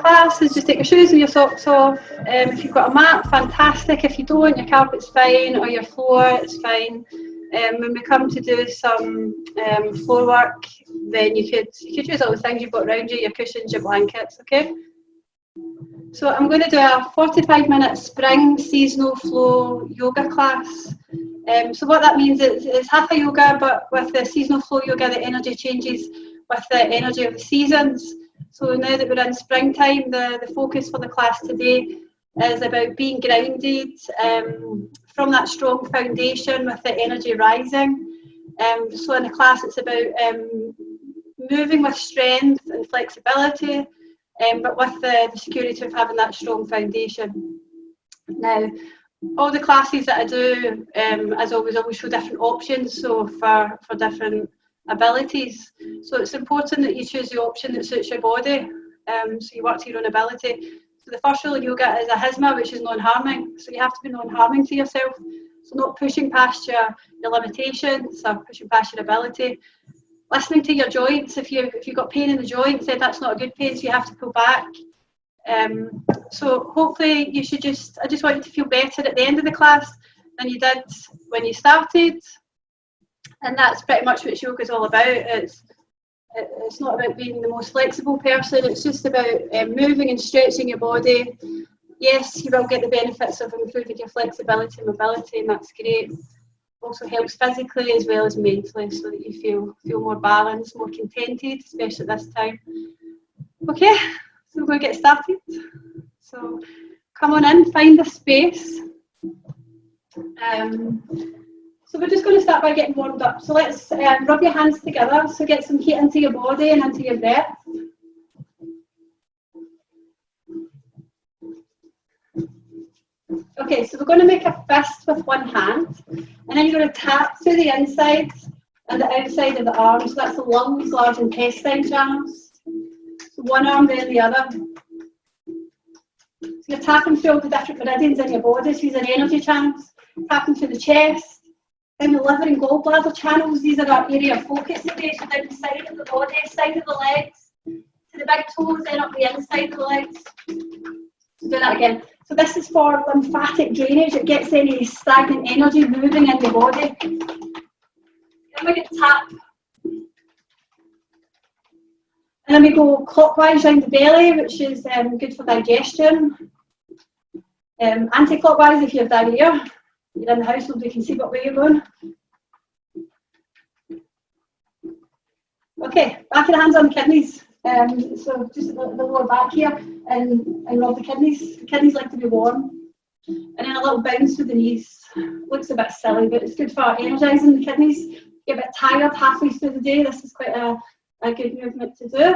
class is just take your shoes and your socks off. If you've got a mat, fantastic. If you don't, your carpet's fine, or your floor, it's fine. When we come to do some floor work, then you could use all the things you've got around you, your cushions, your blankets, okay? So I'm going to do a 45-minute spring seasonal flow yoga class. So what that means is it's Hatha Yoga, but with the seasonal flow yoga, the energy changes with the energy of the seasons. So now that we're in springtime, the focus for the class today is about being grounded from that strong foundation with the energy rising. So in the class it's about moving with strength and flexibility, but with the security of having that strong foundation. Now, all the classes that I do, as always show different options, so for different abilities. So it's important that you choose the option that suits your body, so you work to your own ability. So the first rule in yoga is ahimsa, which is non-harming. So you have to be non-harming to yourself. So not pushing past your limitations or pushing past your ability. Listening to your joints. If you've got pain in the joints, then that's not a good pain, so you have to pull back. So hopefully I just want you to feel better at the end of the class than you did when you started. And that's pretty much what yoga is all about. It's not about being the most flexible person, it's just about moving and stretching your body. Yes, you will get the benefits of improving your flexibility and mobility, and that's great. Also helps physically as well as mentally, so that you feel more balanced, more contented, especially at this time. Okay, so we're going to get started. So come on in, find a space. So we're just going to start by getting warmed up. So let's rub your hands together, so get some heat into your body and into your breath. Okay, so we're going to make a fist with one hand, and then you're going to tap through the inside and the outside of the arms. So that's the lungs, large intestine channels. So one arm, then the other. So you're tapping through all the different meridians in your body, so these are energy channels. Tapping through the chest, then the liver and gallbladder channels. These are our area of focus today, so down the side of the body, side of the legs, to the big toes, then up the inside of the legs. So do that again. So this is for lymphatic drainage. It gets any stagnant energy moving in your body. Then we get tap. And then we go clockwise around the belly, which is good for digestion. Anti-clockwise if you have diarrhea. You're in the house, so we can see what way you're going. Okay, back of the hands on the kidneys. So just the lower back here, and rub the kidneys. The kidneys like to be warm. And then a little bounce with the knees. Looks a bit silly, but it's good for energising the kidneys. Get a bit tired halfway through the day. This is quite a good movement to do.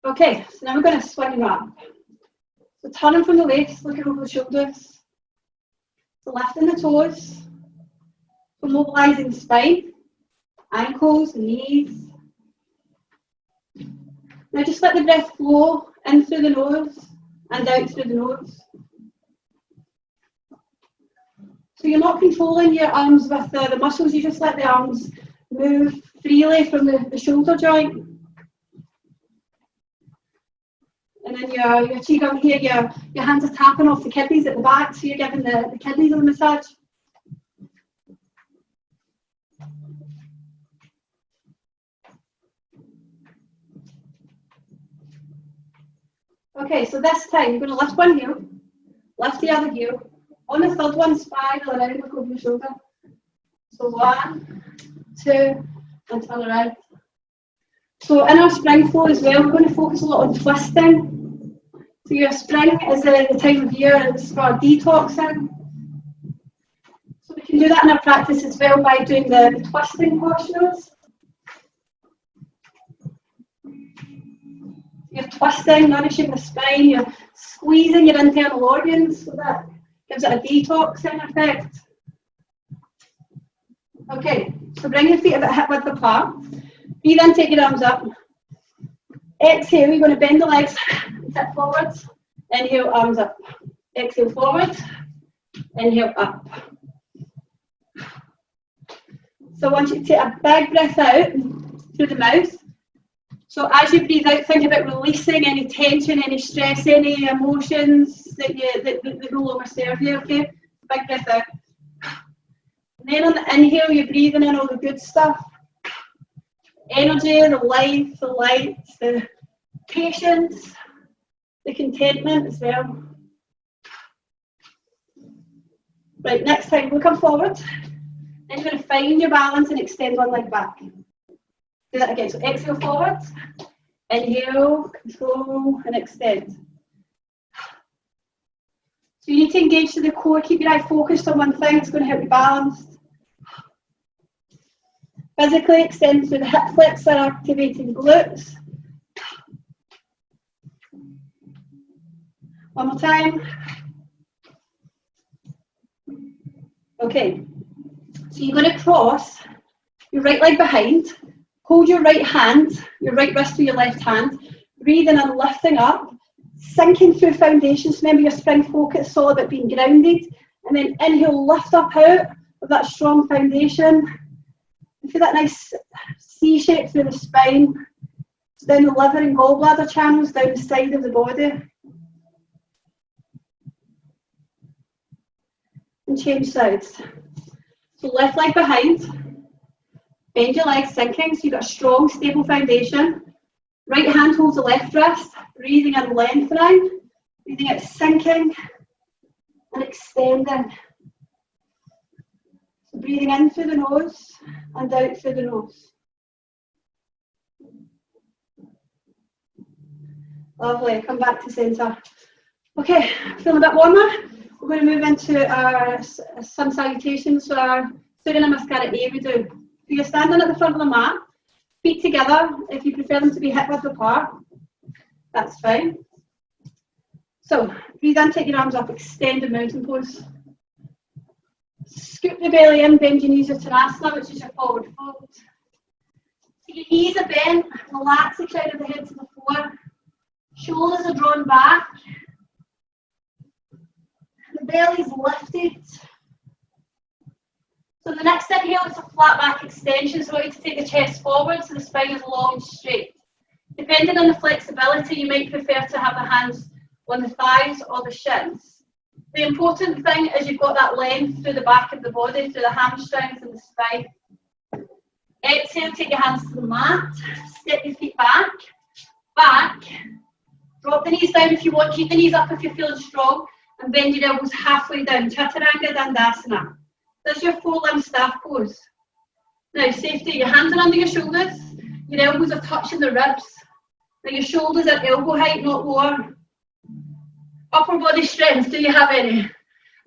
Okay, so now we're going to swing and wrap. So turning from the waist, looking over the shoulders. So lifting the toes. So mobilising the spine, ankles, knees. Now just let the breath flow in through the nose and out through the nose. So you're not controlling your arms with the muscles, you just let the arms move freely from the shoulder joint. And then your qigong here, your hands are tapping off the kidneys at the back, so you're giving the kidneys a massage. Okay, so this time you're going to lift one heel, lift the other heel. On the third one, spiral around, look over your shoulder. So 1, 2, and turn around. So in our spring flow as well, we're going to focus a lot on twisting. So your spring is the time of year it's for detoxing. So we can do that in our practice as well by doing the twisting postures. You're twisting, nourishing the spine, you're squeezing your internal organs, so that gives it a detoxing effect. Okay, so bring your feet a bit hip width apart. Breathe in, take your arms up. Exhale, you're going to bend the legs, tip forwards. Inhale, arms up. Exhale, forward. Inhale, up. So I want you to take a big breath out through the mouth. So as you breathe out, think about releasing any tension, any stress, any emotions that no longer serve you, okay? Big breath out. And then on the inhale, you're breathing in all the good stuff. Energy, the life, the light, the patience, the contentment as well. Right, next time, we'll come forward. Then you're going to find your balance and extend one leg back. Do that again. So exhale forward, inhale, control, and extend. So you need to engage to the core. Keep your eye focused on one thing. It's going to help you balance. Physically extend through the hip flexor, activating glutes. One more time. Okay. So you're going to cross your right leg behind. Hold your right hand, your right wrist to your left hand. Breathing and lifting up. Sinking through foundations. Remember your spring focus is all about being grounded. And then inhale, lift up out of that strong foundation. And feel that nice C shape through the spine. So down the liver and gallbladder channels, down the side of the body. And change sides. So left leg behind. Bend your legs, sinking, so you've got a strong, stable foundation. Right hand holds the left wrist, breathing in, lengthening, breathing out, sinking, and extending. So breathing in through the nose and out through the nose. Lovely, come back to centre. Okay, feeling a bit warmer. We're going to move into our sun salutations. So our Surya Namaskara A we do. So you're standing at the front of the mat, feet together. If you prefer them to be hip width apart, that's fine. So breathe in, take your arms up, extended mountain pose. Scoop the belly in, bend your knees to Uttanasana, which is your forward fold. So your knees are bent, relax the crown of the head to the floor. Shoulders are drawn back. The belly's lifted. So the next inhale is a flat back extension, so I want you to take the chest forward so the spine is long and straight. Depending on the flexibility, you might prefer to have the hands on the thighs or the shins. The important thing is you've got that length through the back of the body, through the hamstrings and the spine. Exhale, take your hands to the mat, step your feet back, drop the knees down if you want, keep the knees up if you're feeling strong, and bend your elbows halfway down, Chaturanga Dandasana. This is your full limb staff pose. Now, safety, your hands are under your shoulders, your elbows are touching the ribs. Now, your shoulders are elbow height, not lower. Upper body strength, do you have any?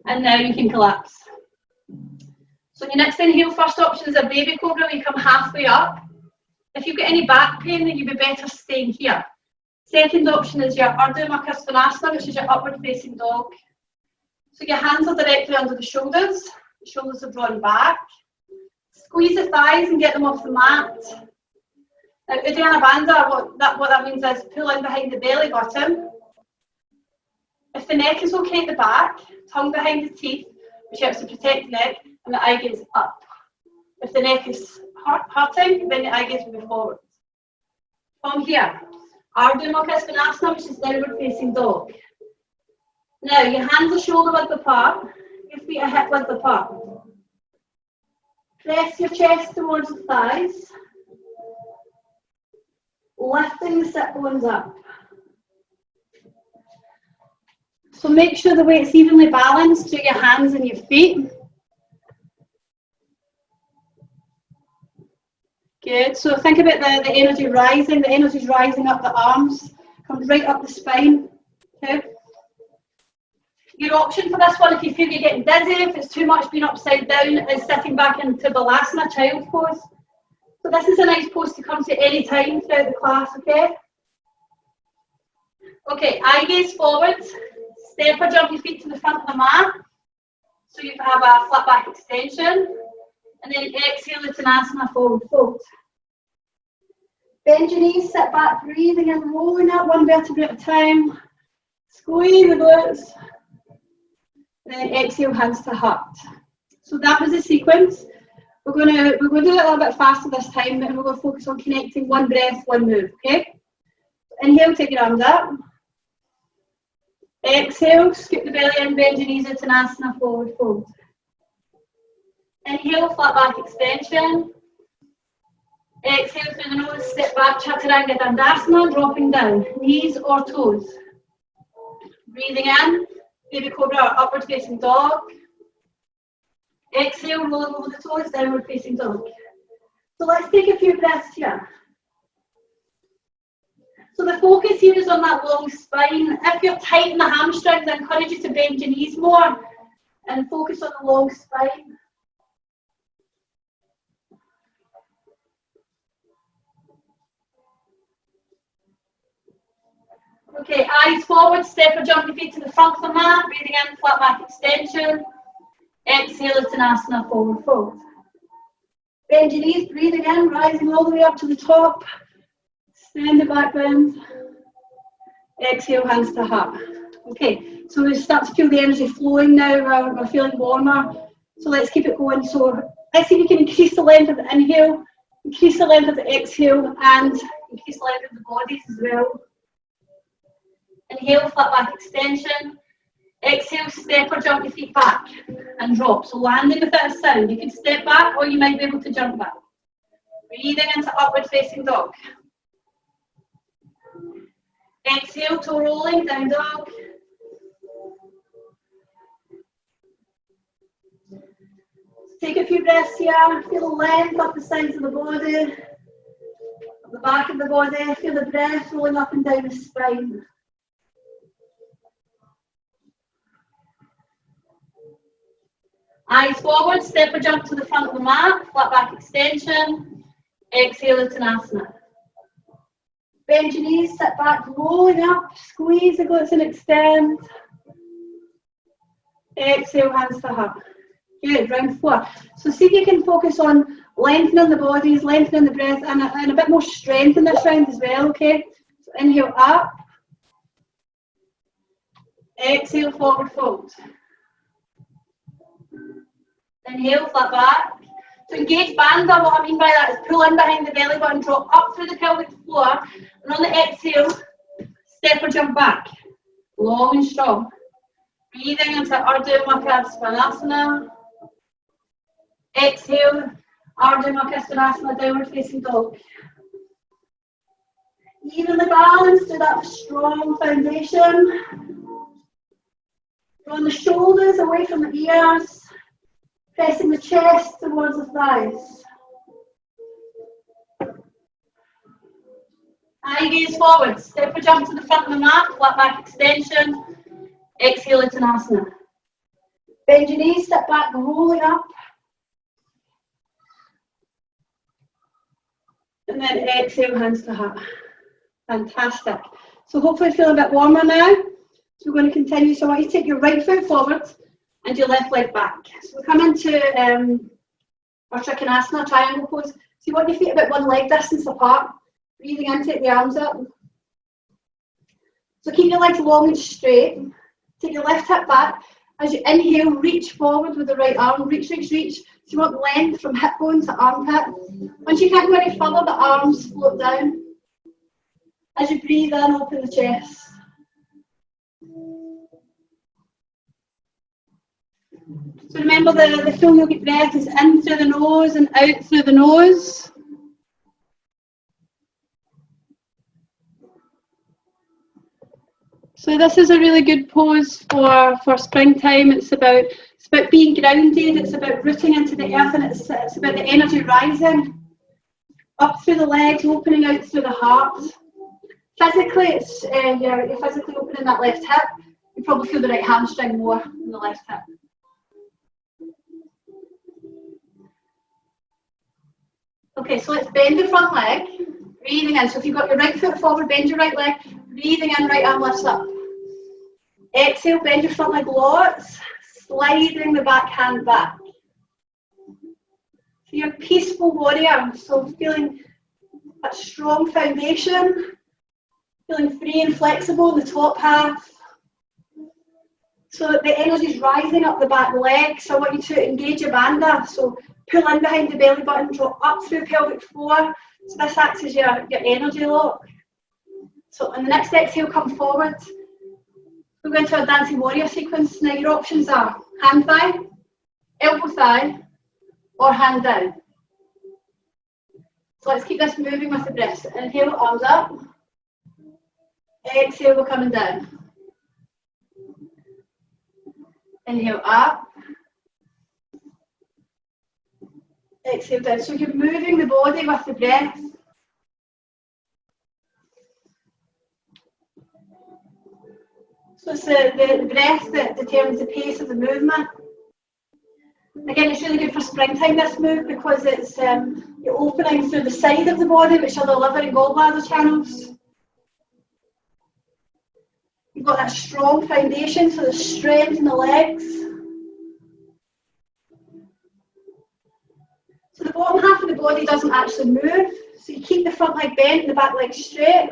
And now you can collapse. So, your next inhale, first option is a baby cobra, where you come halfway up. If you've got any back pain, then you'd be better staying here. Second option is your Urdhva Mukha Svanasana, which is your upward facing dog. So, your hands are directly under the shoulders. Shoulders are drawn back. Squeeze the thighs and get them off the mat. Now, Uddiyana Bandha, what that means is pull in behind the belly button. If the neck is okay at the back, tongue behind the teeth, which helps to protect the neck, and the eye gaze up. If the neck is hurting, then the eye gaze will be forward. From here, Urdhva Mukha Svanasana, which is downward facing dog. Now, your hands are shoulder width apart. Your feet are hip width apart. Press your chest towards the thighs, lifting the sit bones up. So make sure the weight's evenly balanced through your hands and your feet. Good. So think about the energy rising. The energy's rising up the arms, comes right up the spine. Okay. Your option for this one, if you feel you're getting dizzy, if it's too much being upside down, is sitting back into Balasana, child pose. So this is a nice pose to come to any time throughout the class, okay? Okay, eye gaze forward, step or jump your feet to the front of the mat. So you have a flat back extension, and then exhale Uttanasana, forward fold. Bend your knees, sit back, breathing and rolling up one vertebra at a time. Squeeze the glutes. Then exhale, hands to heart. So that was the sequence. We're going to do it a little bit faster this time, and we're going to focus on connecting one breath, one move, okay? Inhale, take your arms up. Exhale, scoop the belly in, bend your knees, Uttanasana, forward fold. Inhale, flat back extension. Exhale through the nose, step back, Chaturanga Dandasana, dropping down, knees or toes. Breathing in, baby cobra, upward facing dog. Exhale, rolling over the toes, downward facing dog. So let's take a few breaths here. So the focus here is on that long spine. If you're tight in the hamstrings, I encourage you to bend your knees more and focus on the long spine. Okay, eyes forward, step or jump your feet to the front of the mat, breathing in, flat back extension. Exhale, Uttanasana, forward fold. Bend your knees, breathing in, rising all the way up to the top. Extend the back bend. Exhale, hands to heart. Okay, so we start to feel the energy flowing now. We're feeling warmer. So let's keep it going. So let's see if we can increase the length of the inhale, increase the length of the exhale, and increase the length of the bodies as well. Inhale, flat back extension. Exhale, step or jump your feet back and drop. So landing with that sound. You can step back or you might be able to jump back. Breathing into upward facing dog. Exhale, toe rolling, down dog. Take a few breaths here. Feel the length up the sides of the body, up the back of the body. Feel the breath rolling up and down the spine. Eyes forward, step or jump to the front of the mat, flat back extension. Exhale, Uttanasana. Bend your knees, sit back, rolling up, squeeze the glutes and extend. Exhale, hands to heart. Good, round 4. So see if you can focus on lengthening the bodies, lengthening the breath, and a bit more strength in this round as well, okay? So inhale up. Exhale, forward fold. Inhale, flat back. To engage bandha, what I mean by that is pull in behind the belly button, drop up through the pelvic floor, and on the exhale, step or jump back. Long and strong. Breathing into Ardha Makkha Svanasana. Exhale, Ardha Makkha Svanasana, downward facing dog. Even the balance to that strong foundation. Draw the shoulders away from the ears. Pressing the chest towards the thighs. Eye gaze forward. Step or jump to the front of the mat. Flat back extension. Exhale, Uttanasana. Bend your knees, step back, rolling up. And then exhale, hands to heart. Fantastic. So hopefully feel a bit warmer now. So we're going to continue. So I want you to take your right foot forward and your left leg back. So we come into our Trikonasana, triangle pose. So you want your feet about one leg distance apart. Breathing in, take the arms up. So keep your legs long and straight. Take your left hip back. As you inhale, reach forward with the right arm. Reach, reach, reach. So you want length from hip bone to armpit. Once you can't go any further, the arms float down. As you breathe in, open the chest. So remember the full yogic breath is in through the nose and out through the nose. So this is a really good pose for springtime. It's about being grounded, it's about rooting into the earth, and it's about the energy rising up through the legs, opening out through the heart. Physically, you're physically opening that left hip. You probably feel the right hamstring more than the left hip. Okay, so let's bend the front leg, breathing in. So if you've got your right foot forward, bend your right leg, breathing in, right arm lifts up. Exhale, bend your front leg lots, sliding the back hand back. So you're a peaceful warrior, so feeling that strong foundation, feeling free and flexible in the top half. So that the energy is rising up the back leg. So I want you to engage your bandha. So Pull in behind the belly button, draw up through pelvic floor. So this acts as your energy lock. So on the next exhale, come forward. We're going to a dancing warrior sequence. Now your options are hand thigh, elbow thigh, or hand down. So let's keep this moving with the breath. So inhale, arms up. Exhale, we're coming down. Inhale, up. Exhale, down. So you're moving the body with the breath. So it's the breath that determines the pace of the movement. Again, it's really good for springtime, this move, because it's you're opening through the side of the body, which are the liver and gallbladder channels. You've got that strong foundation, so there's strength in the legs. So the bottom half of the body doesn't actually move, so you keep the front leg bent and the back leg straight.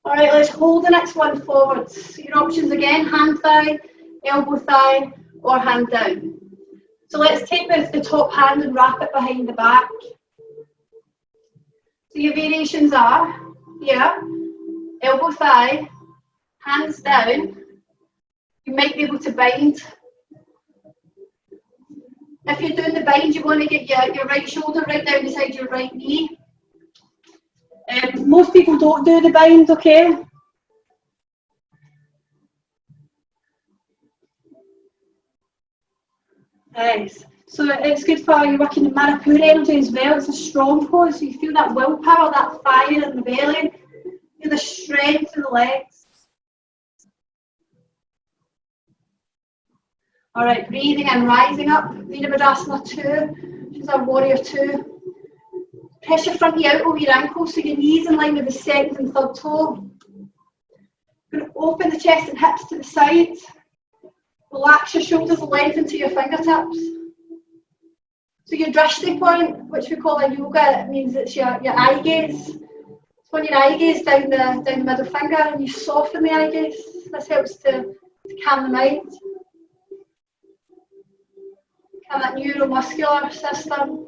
Alright, let's hold the next one forward. So your options again, hand thigh, elbow thigh, or hand down. So let's take the top hand and wrap it behind the back. So your variations are here, elbow thigh, hands down. You might be able to bind. If you're doing the bind, you want to get your right shoulder right down beside your right knee. Most people don't do the bind, okay? Nice. So it's good for you working the Manipur energy as well. It's a strong pose, so you feel that willpower, that fire in the belly, feel the strength in the legs. All right, breathing and rising up. Virabhadrasana 2, which is our warrior 2. Press your front knee out over your ankles so your knees in line with the second and third toe. You're going to open the chest and hips to the side. Relax your shoulders, lengthen to your fingertips. So your drishti point, which we call in yoga, it means it's your eye gaze. It's when your eye gaze down the middle finger and you soften the eye gaze. This helps to calm the mind. Calm that neuromuscular system.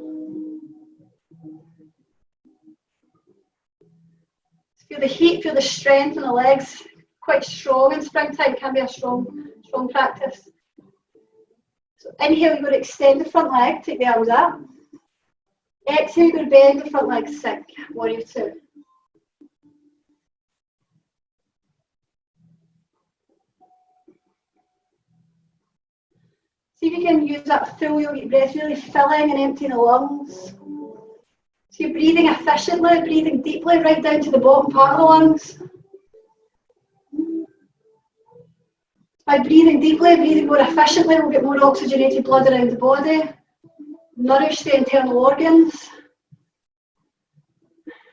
Feel the heat, feel the strength in the legs. Quite strong in springtime, can be a strong practice. So inhale, you're going to extend the front leg, take the arms up. Exhale, you're going to bend the front leg, sink, warrior 2. See if you can use that full yogic breath, really filling and emptying the lungs. So you're breathing efficiently, breathing deeply right down to the bottom part of the lungs. By breathing deeply, breathing more efficiently, we'll get more oxygenated blood around the body, nourish the internal organs,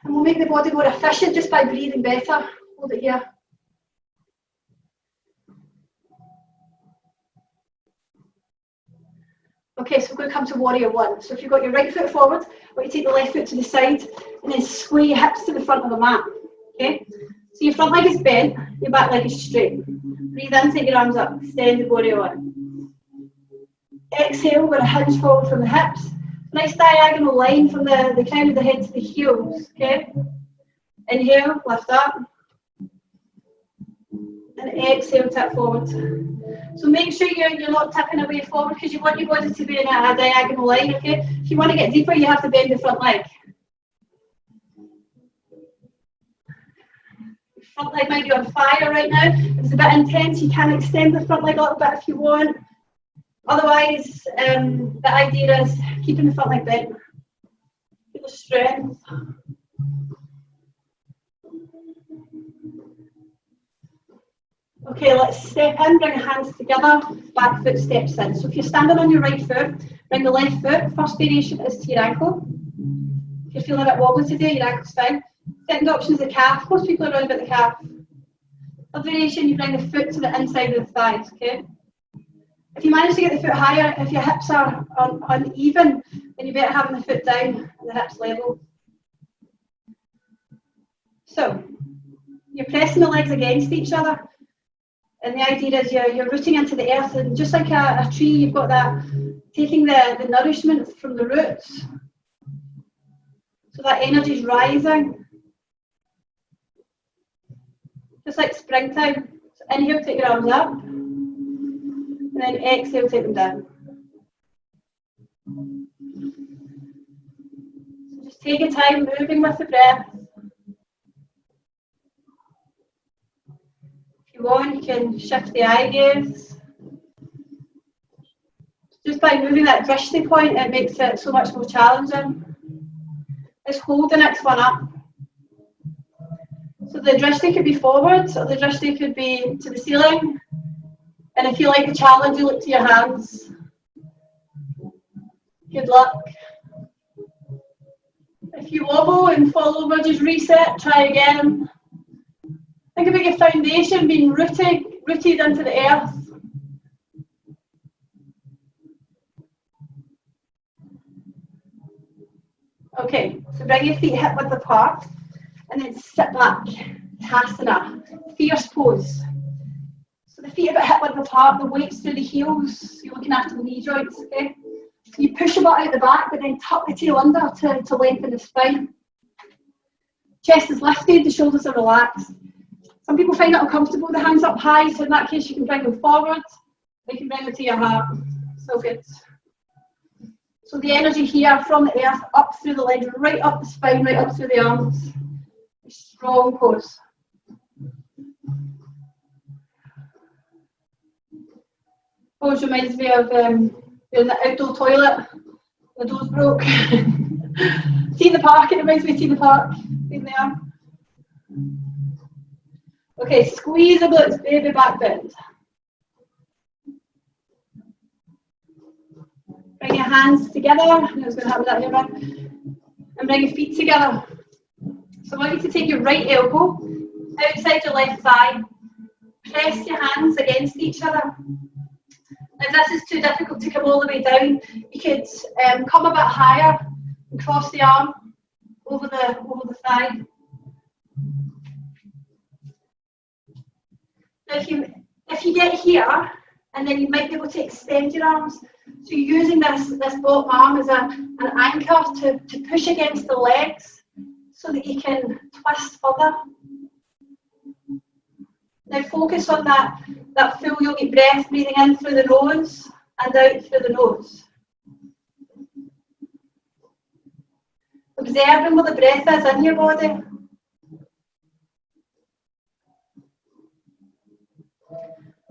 and we'll make the body more efficient just by breathing better. Hold it here. Okay, so we're going to come to warrior 1. So if you've got your right foot forward, or you take the left foot to the side, and then sway your hips to the front of the mat. Okay? So your front leg is bent, your back leg is straight. Breathe in, take your arms up, extend the warrior 1. Exhale, we're going to hinge forward from the hips. Nice diagonal line from the crown of the head to the heels. Okay? Inhale, lift up. And exhale, tip forward. So make sure you're not tipping away forward because you want your body to be in a diagonal line, okay? If you want to get deeper, you have to bend the front leg. The front leg might be on fire right now. If it's a bit intense, you can extend the front leg a little bit if you want. Otherwise, the idea is keeping the front leg bent. Feel the strength. Okay, let's step in, bring your hands together, back foot steps in. So if you're standing on your right foot, bring the left foot. First variation is to your ankle. If you're feeling a bit wobbly today, your ankle's fine. Second option is the calf. Most people are around about the calf. Third variation, you bring the foot to the inside of the thighs, okay? If you manage to get the foot higher, if your hips are uneven, then you better having the foot down and the hips level. So, you're pressing the legs against each other. And the idea is you're rooting into the earth, and just like a tree, you've got that, taking the nourishment from the roots. So that energy's rising. Just like springtime. So inhale, take your arms up. And then exhale, take them down. So just take your time moving with the breath. If you want, you can shift the eye gaze. Just by moving that drishti point, it makes it so much more challenging. Let's hold the next one up. So the drishti could be forwards, or the drishti could be to the ceiling. And if you like the challenge, you look to your hands. Good luck. If you wobble and fall over, just reset, try again. Think about your foundation being rooted into the earth. Okay, so bring your feet hip width apart and then sit back. Tasana, fierce pose. So the feet a bit hip width apart, the weight's through the heels, so you're looking after the knee joints, okay? You push a bit out the back, but then tuck the tail under to lengthen the spine. Chest is lifted, the shoulders are relaxed. Some people find it uncomfortable, the hands up high, so in that case you can bring them forward, or you can bring them to your heart. So good. So the energy here from the earth up through the legs, right up the spine, right up through the arms. Strong pose. Pose reminds me of you're in the outdoor toilet, the door's broke. See the park, it reminds me of See the Park. In there. Okay, squeeze the glutes, baby back bend. Bring your hands together. I know what's going to happen with that here, right? And bring your feet together. So I want you to take your right elbow outside your left thigh. Press your hands against each other. If this is too difficult to come all the way down, you could come a bit higher and cross the arm over the thigh. Now if you get here, and then you might be able to extend your arms. So you're using this bottom arm as an anchor to push against the legs so that you can twist further. Now focus on that full yogic breath, breathing in through the nose and out through the nose. Observing what the breath is in your body.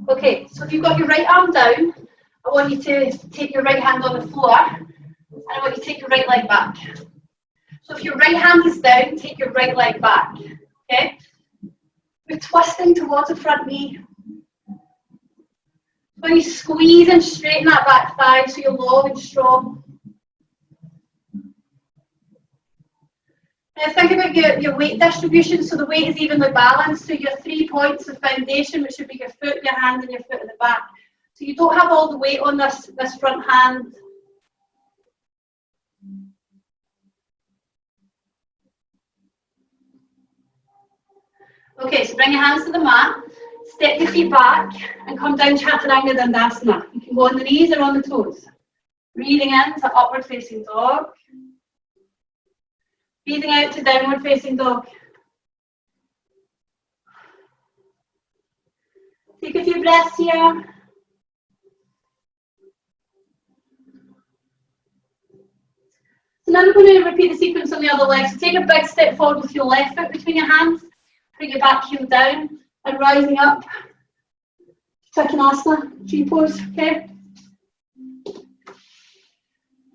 Okay, so if you've got your right arm down, I want you to take your right hand on the floor and I want you to take your right leg back. So if your right hand is down, take your right leg back. Okay? We're twisting towards the front knee. When you squeeze and straighten that back thigh so you're long and strong. Now think about your weight distribution, so the weight is evenly balanced, so your 3 points of foundation, which would be your foot, your hand and your foot at the back. So you don't have all the weight on this front hand. Okay, so bring your hands to the mat, step your feet back and come down Chaturanga Dandasana. You can go on the knees or on the toes. Breathing in to upward facing dog. Breathing out to downward facing dog. Take a few breaths here. So now we're going to repeat the sequence on the other leg. So take a big step forward with your left foot between your hands. Bring your back heel down and rising up. Trikonasana, tree pose, okay?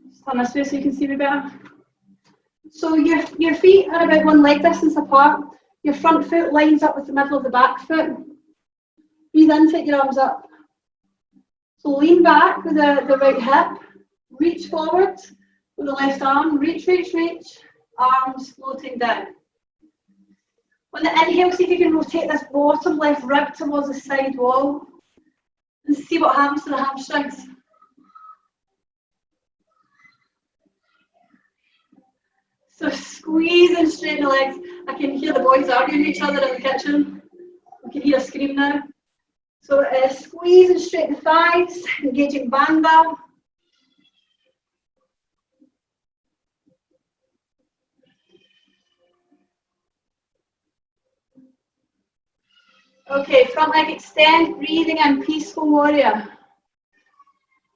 Just turn this way so you can see me better. So your feet are about one leg distance apart. Your front foot lines up with the middle of the back foot. Breathe in, take your arms up. So lean back with the right hip. Reach forward with the left arm. Reach, reach, reach. Arms floating down. On the inhale, see if you can rotate this bottom left rib towards the side wall. And see what happens to the hamstrings. So squeeze and straighten the legs. I can hear the boys arguing with each other in the kitchen. I can hear a scream now. So squeeze and straighten the thighs, engaging bandha. Okay, front leg extend, breathing in, peaceful warrior.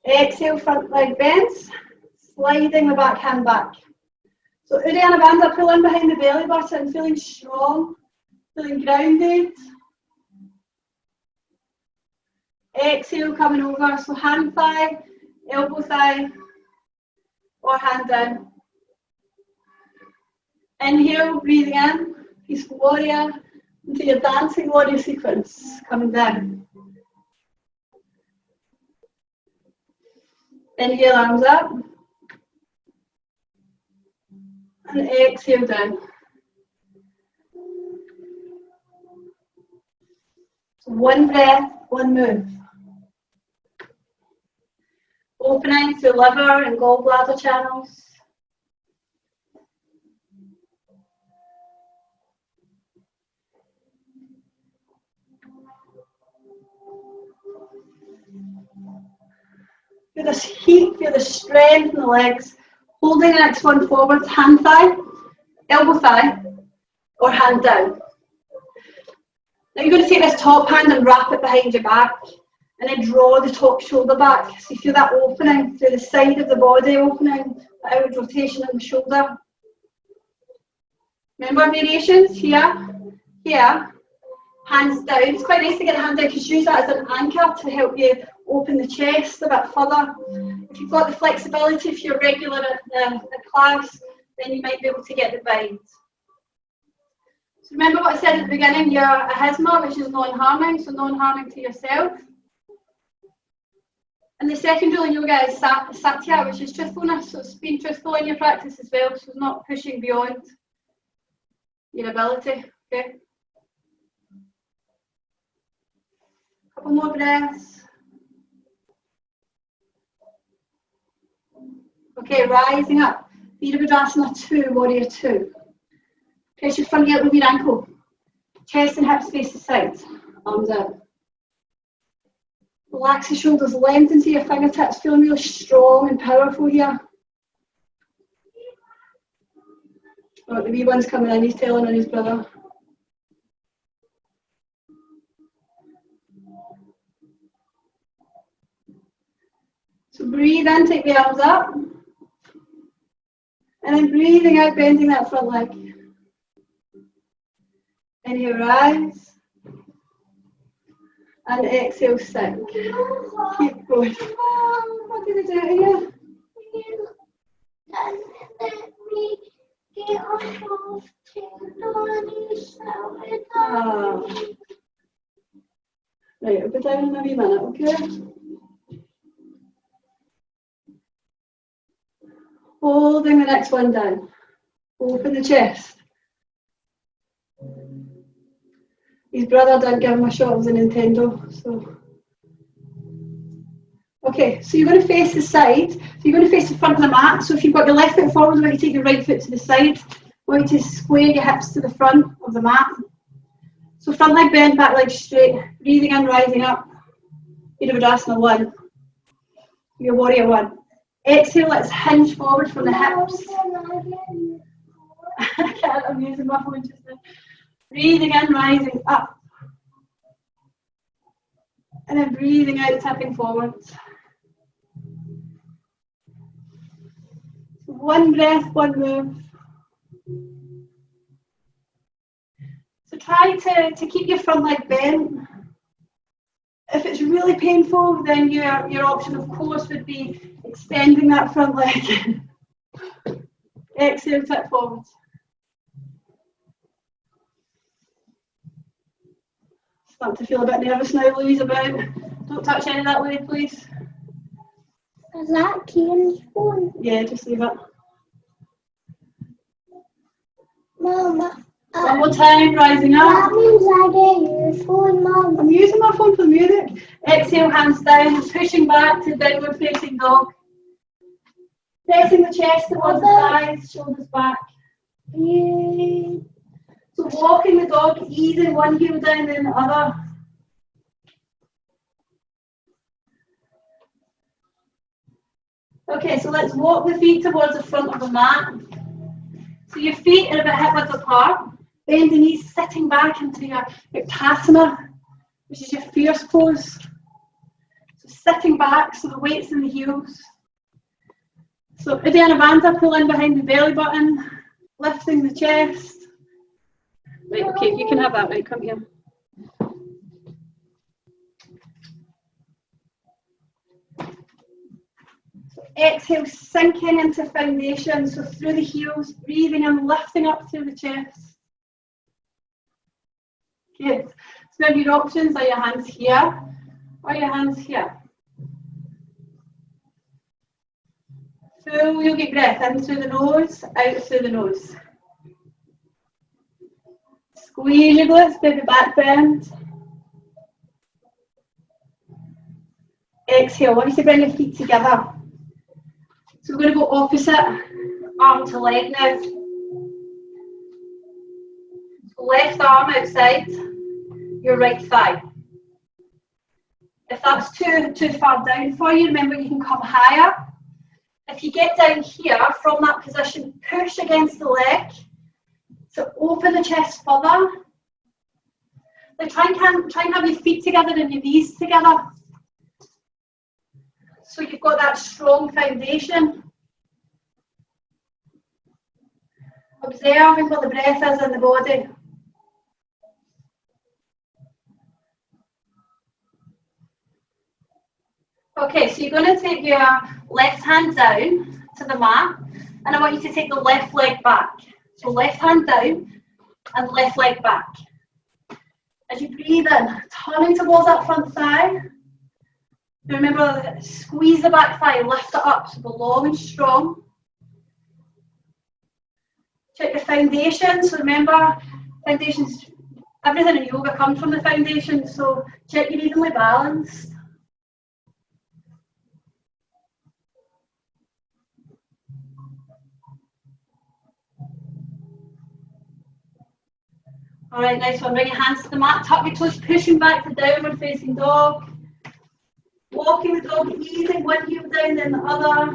Exhale, front leg bends, sliding the back hand back. So Uddiyana Bandha, pull in behind the belly button, feeling strong, feeling grounded. Exhale, coming over, so hand thigh, elbow thigh, or hand down. Inhale, breathing in, peaceful warrior, into your dancing warrior sequence, coming down. Inhale, arms up. And exhale down. So one breath, one move. Opening through liver and gallbladder channels. Feel this heat, feel the strength in the legs. Holding the next one forward, hand thigh, elbow thigh, or hand down. Now you're going to take this top hand and wrap it behind your back, and then draw the top shoulder back. So you feel that opening through the side of the body, opening, the outward rotation in the shoulder. Remember variations? Here, here, hands down. It's quite nice to get the hand down because use that as an anchor to help you open the chest a bit further. If you've got the flexibility, if you're regular at class, then you might be able to get the bind. So remember what I said at the beginning, you're a hisma, which is non-harming, so non-harming to yourself. And the second rule in yoga is satya, which is truthfulness, so it's being truthful in your practice as well, so not pushing beyond your ability, okay? Couple more breaths. Okay, rising up. Virabhadrasana 2, warrior 2. Press your front heel with your ankle. Chest and hips face the side. Arms out. Relax the shoulders, lengthen to your fingertips. Feeling really strong and powerful here. Oh, the wee one's coming in. He's telling on his brother. So breathe in, take the arms up. And then breathing out, bending that front leg. Inhale, rise. And exhale, sink. Keep going. What did I do here? Right, I'll go down in a wee minute, okay? Holding the next one down. Open the chest. His brother didn't give him a shot of the Nintendo, so. Okay, so you're going to face the side. So you're going to face the front of the mat. So if you've got your left foot forward, I want you to take your right foot to the side. I want you to square your hips to the front of the mat. So front leg bent, back leg straight. Breathing in, rising up. Virabhadrasana 1. Your warrior 1. Exhale, let's hinge forward from the hips. I can't, I'm using my phone just now. Breathing in, rising up. And then breathing out, tipping forwards. One breath, one move. So try to keep your front leg bent. If it's really painful, then your option, of course, would be extending that front leg. Exhale, tip forwards. Start to feel a bit nervous now, Louise, about. Don't touch any of that, Louise, please. Is that key in his phone? Yeah, just leave it. Mama. One more time, rising up. That means I get your phone, Mom. I'm using my phone for the music. Exhale, hands down, pushing back to downward facing dog. Pressing the chest towards the thighs, shoulders back. So walking the dog, easing one heel down then the other. Okay, so let's walk the feet towards the front of the mat. So your feet are a bit hip width apart. Bend the knees, sitting back into your Uttasana, which is your fierce pose. So sitting back, so the weight's in the heels. So Uddiyana Bandha, pull in behind the belly button, lifting the chest. Right, okay, you can have that, right, come here. So exhale, sinking into foundation, so through the heels, breathing and lifting up through the chest. Good. So now your options are your hands here or your hands here. Full yogic breath in through the nose, out through the nose. Squeeze your glutes, baby back bend. Exhale, I want you to bring your feet together. So we're going to go opposite arm to leg now. So left arm outside your right thigh. If that's too far down for you, remember you can come higher. If you get down here from that position, push against the leg. So open the chest further. Now try and have your feet together and your knees together. So you've got that strong foundation. Observing what the breath is in the body. Okay, so you're going to take your left hand down to the mat, and I want you to take the left leg back. So left hand down and left leg back. As you breathe in, turning towards that front thigh. Remember, squeeze the back thigh, lift it up, so go long and strong. Check your foundation, so remember, foundations, everything in yoga comes from the foundation, so check you're evenly balanced. Alright, nice one. Bring your hands to the mat, tuck your toes, pushing back to downward facing dog. Walking the dog, easing one heel down, then the other.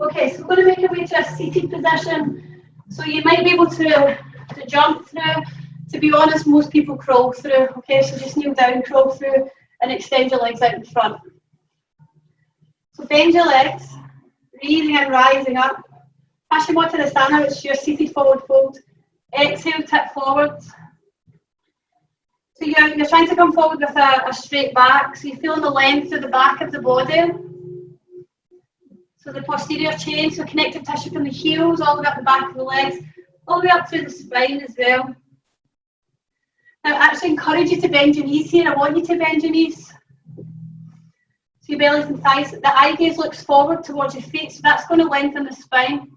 Okay, so we're going to make our way to a seated position. So you might be able to jump through. To be honest, most people crawl through. Okay, so just kneel down, crawl through, and extend your legs out in front. So bend your legs, breathing and rising up. Paschimottanasana, which is your seated forward fold. Exhale, tip forward. So you're trying to come forward with a straight back. So you're feeling the length of the back of the body. So the posterior chain, so connective tissue from the heels all the way up the back of the legs, all the way up through the spine as well. Now I actually encourage you to bend your knees here. I want you to bend your knees. So your bellies and thighs, the eye gaze looks forward towards your feet, so that's going to lengthen the spine.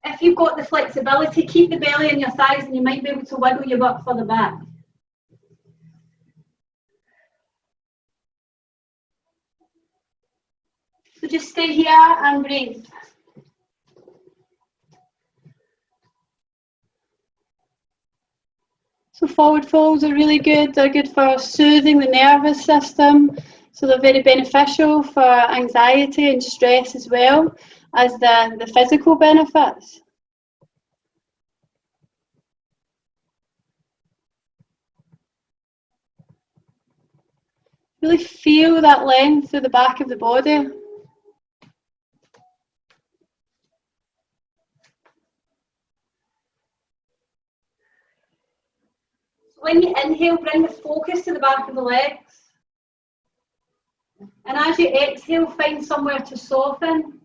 If you've got the flexibility, keep the belly in your thighs and you might be able to wiggle your butt further back. So just stay here and breathe. So forward folds are really good. They're good for soothing the nervous system. So they're very beneficial for anxiety and stress as well as the physical benefits. Really feel that length through the back of the body. When you inhale, bring the focus to the back of the legs. And as you exhale, find somewhere to soften.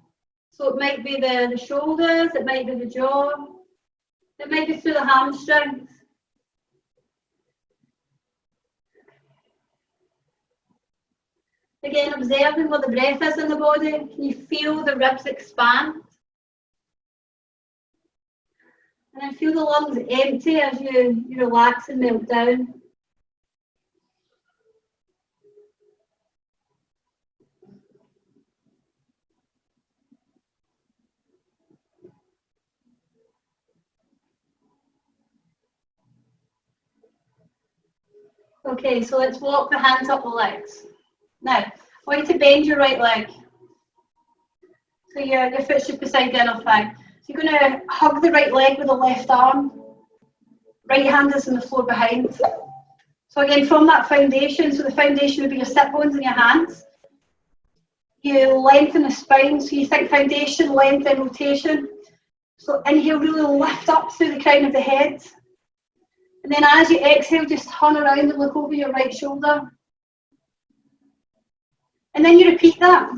So it might be the shoulders, it might be the jaw, it might be through the hamstrings. Again, observing what the breath is in the body. Can you feel the ribs expand? And then feel the lungs empty as you relax and melt down. Okay, so let's walk the hands up the legs. Now, I want you to bend your right leg. So your foot's just beside the inner thigh. So you're going to hug the right leg with the left arm. Right hand is on the floor behind. So again, from that foundation, so the foundation would be your sit bones in your hands. You lengthen the spine, so you think foundation, length and rotation. So inhale, really lift up through the crown of the head. And then as you exhale, just turn around and look over your right shoulder. And then you repeat that.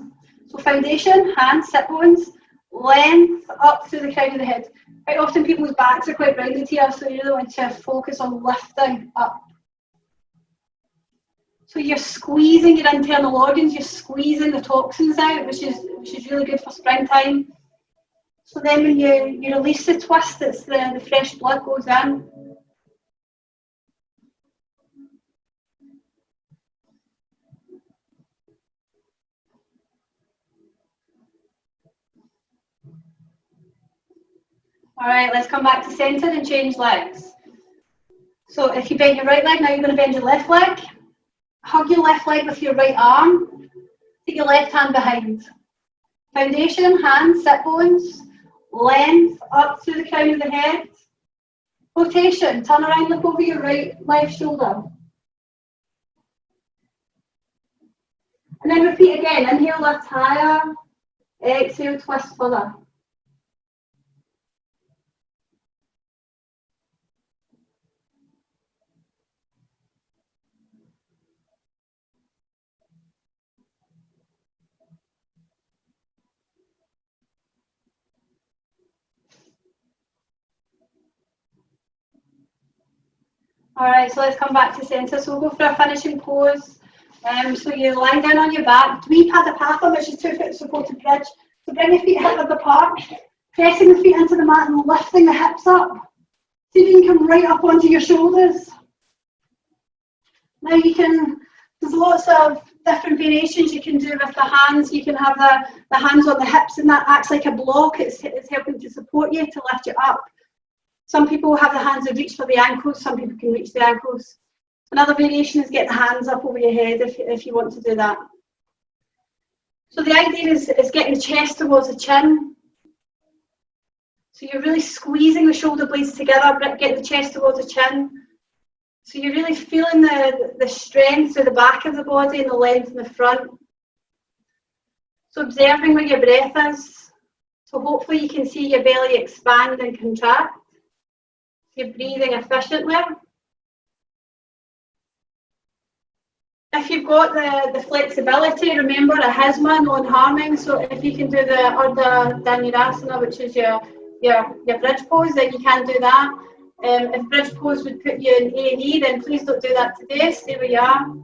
So foundation, hands, sit bones, length up through the crown of the head. Quite often people's backs are quite rounded here, so you really want to focus on lifting up. So you're squeezing your internal organs, you're squeezing the toxins out, which is really good for springtime. So then when you release the twist, it's the fresh blood goes in. All right, let's come back to centre and change legs. So if you bend your right leg, now you're going to bend your left leg. Hug your left leg with your right arm. Take your left hand behind. Foundation, hands, sit bones, length up through the crown of the head. Rotation, turn around, look over your left shoulder. And then repeat again. Inhale, lift higher. Exhale, twist further. All right, so let's come back to centre. So we'll go for a finishing pose. So you're lying down on your back. We Hatha, which is 2 foot supported bridge. So bring your feet hip width apart, pressing the feet into the mat and lifting the hips up. See if you can come right up onto your shoulders. Now there's lots of different variations you can do with the hands. You can have the hands on the hips and that acts like a block. It's helping to support you, to lift you up. Some people have the hands that reach for the ankles, some people can reach the ankles. Another variation is get the hands up over your head if you want to do that. So the idea is getting the chest towards the chin. So you're really squeezing the shoulder blades together, get the chest towards the chin. So you're really feeling the strength through the back of the body and the length in the front. So observing where your breath is. So hopefully you can see your belly expand and contract. You're breathing efficiently. If you've got the flexibility, remember ahasma, non-harming. So if you can do the Ardha Dhanurasana, which is your bridge pose, then you can do that. If bridge pose would put you in A&E, then please don't do that today. Stay where you are.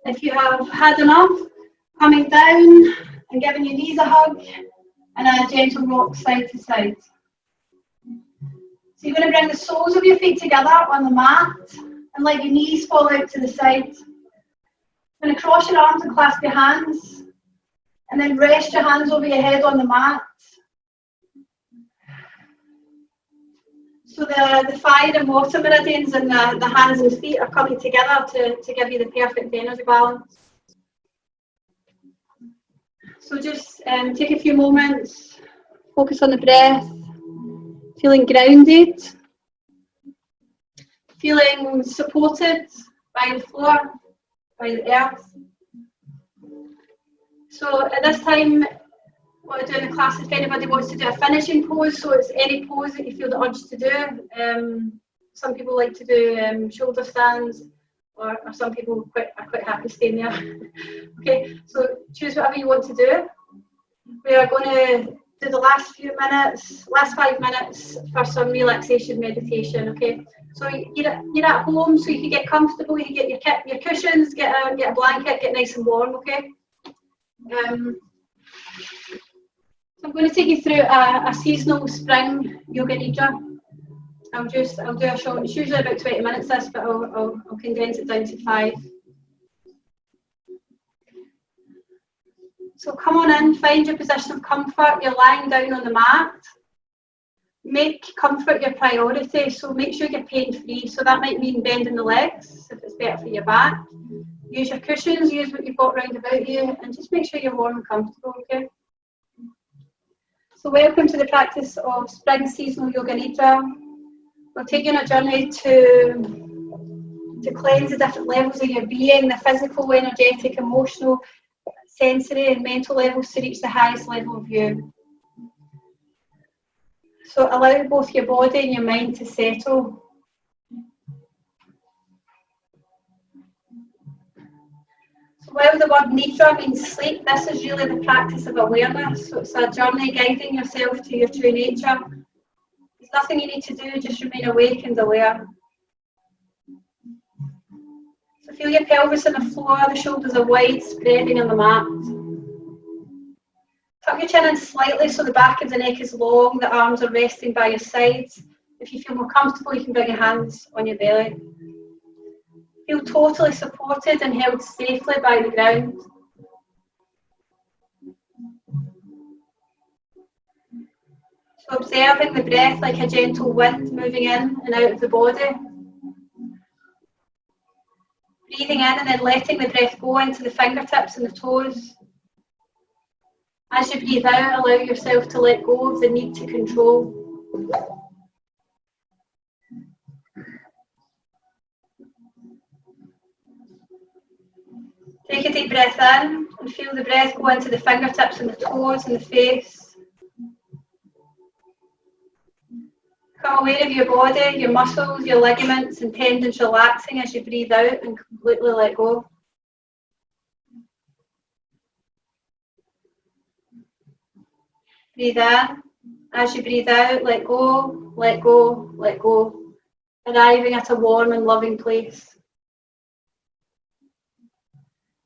If you have had enough, coming down and giving your knees a hug and a gentle rock side to side. So you're going to bring the soles of your feet together on the mat and let your knees fall out to the side. You're going to cross your arms and clasp your hands and then rest your hands over your head on the mat. So the fire and water meridians and the hands and feet are coming together to give you the perfect energy balance. So just take a few moments, focus on the breath. Feeling grounded, feeling supported by the floor, by the earth. So at this time, what I do in the class, if anybody wants to do a finishing pose, so it's any pose that you feel the urge to do. Some people like to do shoulder stands, or some people are quite happy staying there. Okay, so choose whatever you want to do. We are going to do the last 5 minutes for some relaxation meditation. Okay, so you're at home, so you can get comfortable. You get your cushions, get a blanket, get nice and warm. Okay. So I'm going to take you through a seasonal spring yoga nidra. I'll do a short. It's usually about 20 minutes this, but I'll condense it down to 5. So come on in, find your position of comfort. You're lying down on the mat. Make comfort your priority, so make sure you're pain-free. So that might mean bending the legs if it's better for your back. Use your cushions, use what you've got round about you, and just make sure you're warm and comfortable, okay? So welcome to the practice of Spring Seasonal Yoga Nidra. We'll take you on a journey to cleanse the different levels of your being, the physical, energetic, emotional, sensory and mental levels to reach the highest level of you. So allow both your body and your mind to settle. So while the word Nidra means sleep, this is really the practice of awareness. So it's a journey guiding yourself to your true nature. There's nothing you need to do, just remain awake and aware. So feel your pelvis on the floor, the shoulders are wide, spreading on the mat. Tuck your chin in slightly so the back of the neck is long, the arms are resting by your sides. If you feel more comfortable, you can bring your hands on your belly. Feel totally supported and held safely by the ground. So observing the breath like a gentle wind moving in and out of the body. Breathing in and then letting the breath go into the fingertips and the toes. As you breathe out, allow yourself to let go of the need to control. Take a deep breath in and feel the breath go into the fingertips and the toes and the face. Become aware of your body, your muscles, your ligaments and tendons relaxing as you breathe out and completely let go. Breathe in. As you breathe out, let go, let go, let go, arriving at a warm and loving place.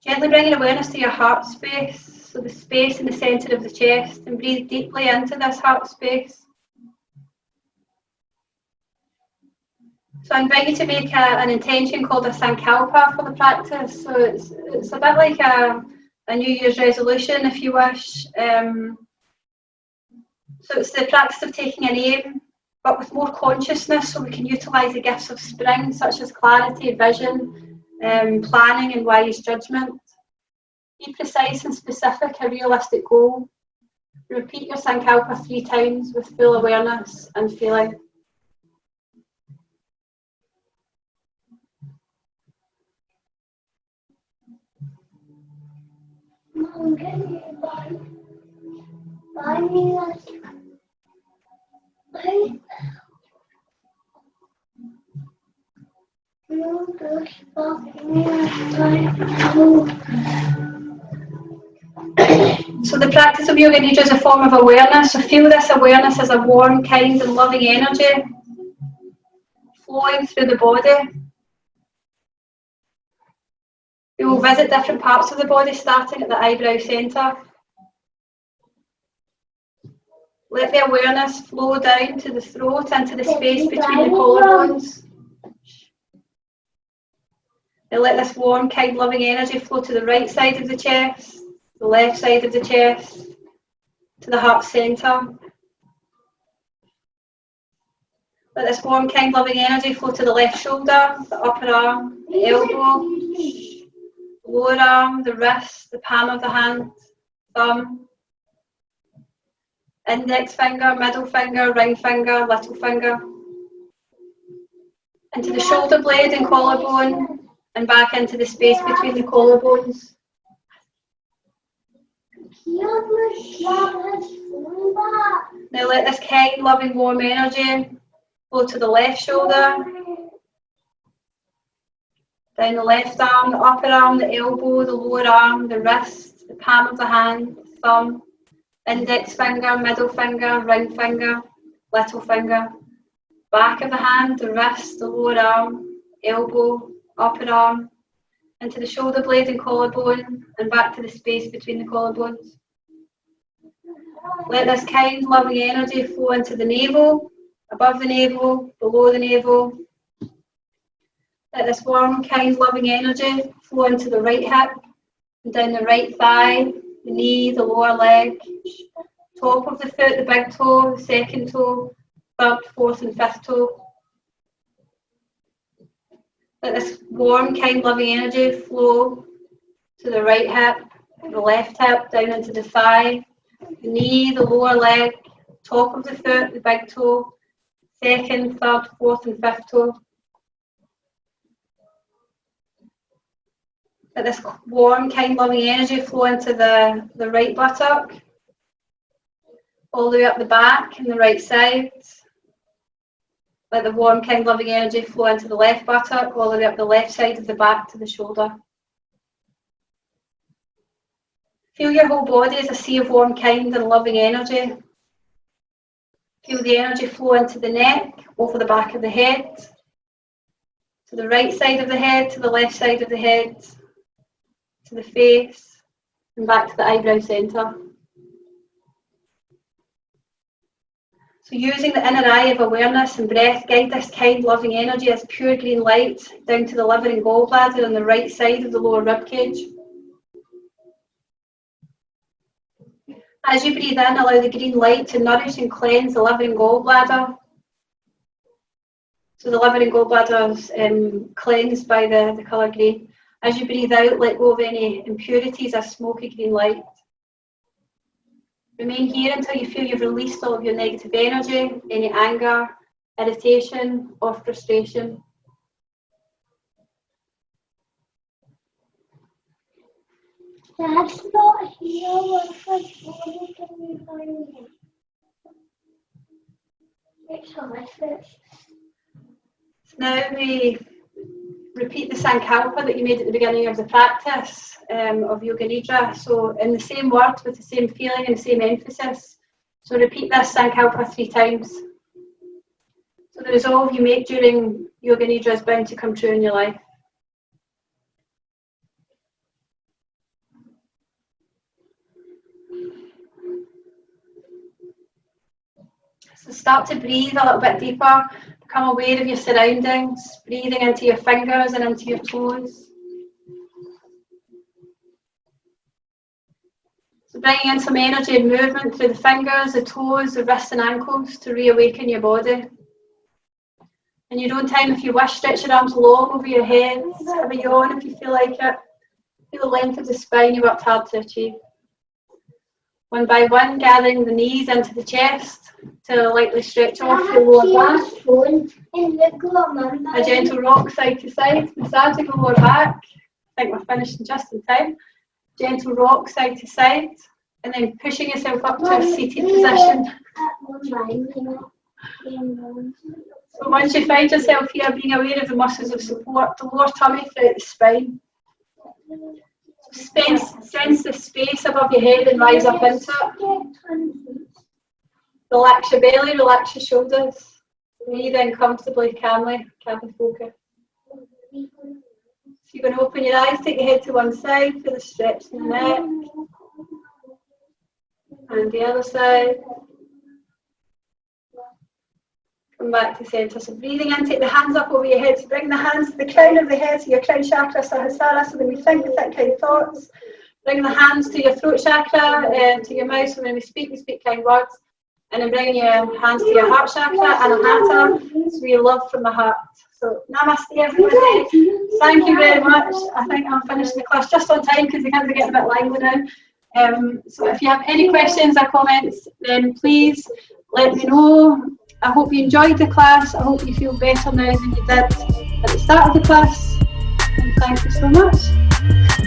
Gently bringing awareness to your heart space, so the space in the centre of the chest, and breathe deeply into this heart space. So I invite you to make an intention called a sankalpa for the practice. So it's a bit like a New Year's resolution, if you wish. So it's the practice of taking an aim, but with more consciousness, so we can utilise the gifts of spring, such as clarity, vision, planning and wise judgment. Be precise and specific, a realistic goal. Repeat your sankalpa 3 times with full awareness and feeling. Mom, can you buy me that? So the practice of Yoga Nidra is a form of awareness. So feel this awareness as a warm, kind and loving energy flowing through the body. We will visit different parts of the body, starting at the eyebrow centre. Let the awareness flow down to the throat, into the space between the collarbones. And let this warm, kind, loving energy flow to the right side of the chest, the left side of the chest, to the heart centre. Let this warm, kind, loving energy flow to the left shoulder, the upper arm, the elbow, lower arm, the wrist, the palm of the hand, thumb, index finger, middle finger, ring finger, little finger, into the shoulder blade and collarbone, and back into the space between the collarbones. Now let this kind, loving, warm energy flow to the left shoulder, down the left arm, the upper arm, the elbow, the lower arm, the wrist, the palm of the hand, the thumb, index finger, middle finger, ring finger, little finger, back of the hand, the wrist, the lower arm, elbow, upper arm, into the shoulder blade and collarbone, and back to the space between the collarbones. Let this kind, loving energy flow into the navel, above the navel, below the navel. Let this warm, kind, loving energy flow into the right hip, and down the right thigh, the knee, the lower leg, top of the foot, the big toe, the second toe, third, fourth and fifth toe. Let this warm, kind, loving energy flow to the right hip, the left hip, down into the thigh, the knee, the lower leg, top of the foot, the big toe, second, third, fourth and fifth toe. Let this warm, kind, loving energy flow into the right buttock, all the way up the back and the right side. Let the warm, kind, loving energy flow into the left buttock, all the way up the left side of the back to the shoulder. Feel your whole body as a sea of warm, kind and loving energy. Feel the energy flow into the neck, over the back of the head, to the right side of the head, to the left side of the head, to the face, and back to the eyebrow centre. So using the inner eye of awareness and breath, guide this kind, loving energy as pure green light down to the liver and gallbladder on the right side of the lower rib cage. As you breathe in, allow the green light to nourish and cleanse the liver and gallbladder. So the liver and gallbladder is cleansed by the colour green. As you breathe out, let go of any impurities as smoky green light. Remain here until you feel you've released all of your negative energy, any anger, irritation or frustration. That's not here. What can we find it? It's on my fish. Now we repeat the sankalpa that you made at the beginning of the practice of Yoga Nidra. So in the same words, with the same feeling and the same emphasis. So repeat this sankalpa 3 times. So the resolve you make during Yoga Nidra is bound to come true in your life. So start to breathe a little bit deeper. Become aware of your surroundings, breathing into your fingers and into your toes. So bringing in some energy and movement through the fingers, the toes, the wrists and ankles to reawaken your body. In your own time, if you wish, stretch your arms long over your head. Have a yawn if you feel like it. Feel the length of the spine you worked hard to achieve. One by one, gathering the knees into the chest to lightly stretch off the lower back. A gentle rock side to side, massaging the lower back. I think we're finishing just in time. Gentle rock side to side, and then pushing yourself up to a seated position. So once you find yourself here, being aware of the muscles of support, the lower tummy throughout the spine. Sense the space above your head and rise up into it. Relax your belly, relax your shoulders. Breathe in comfortably, calmly focus. So you're going to open your eyes, take your head to one side, feel the stretch in the neck. And the other side. Come back to centre. So breathing in, take the hands up over your head. So bring the hands to the crown of the head, so your crown chakra, Sahasrara. So when we think kind thoughts. Bring the hands to your throat chakra, to your mouth. So when we speak kind words. And then bringing your hands to your heart chakra, Anahata. So your love from the heart. So namaste everybody. Thank you very much. I think I'm finishing the class just on time because the kids are getting a bit lively now. So if you have any questions or comments, then please let me know. I hope you enjoyed the class. I hope you feel better now than you did at the start of the class. And thank you so much.